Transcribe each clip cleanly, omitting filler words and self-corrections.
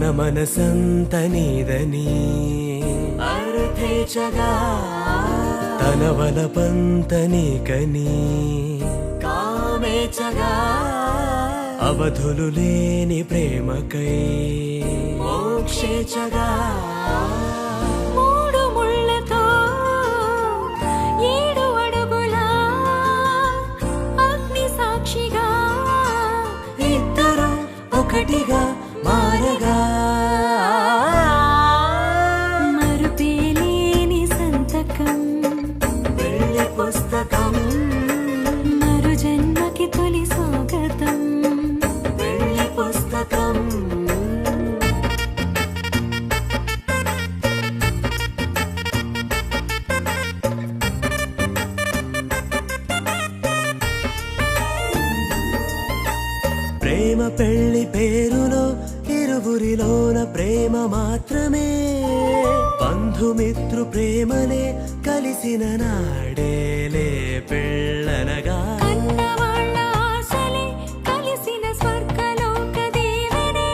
తన మనసంత నీదని అర్థేచగా తన వలపంత నీకని కామేచగా అవధులు లేని ప్రేమకై మోక్షేచగా మూడు ముళ్ళతో 7 అడుగుల అగ్ని సాక్షిగా ఇద్దరు ఒకటిగా మారగా మరుపేలేని సంతకం వెళ్ళి పుస్తకం మరు జన్మకి తొలి స్వాగతం వెళ్ళి పుస్తకం ప్రేమ పెళ్లి పేరులో ఇరువురిలోన ప్రేమ మాత్రమే బంధుమిత్రు ప్రేమలే కలిసిన నాడేలే పెళ్ళనగా కన్నవాళ్ళ ఆశలే కలిసిన స్వర్గలోక దేవనే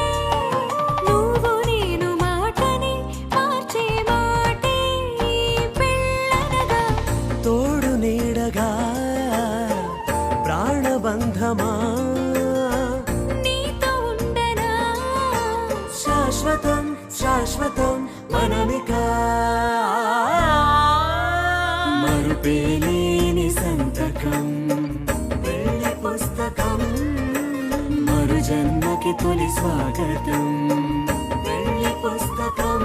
నువ్వు నేను మాటని మార్చే మాటే పెళ్ళనగా తోడు నీడగా ప్రాణబంధమా నీతో ఉండనా శాశ్వతం శాశ్వతం మనమిక మరుపేలేని సంతకం వెళ్ళి పుస్తకం మరు జన్మకి తొలి స్వాగతం వెళ్ళి పుస్తకం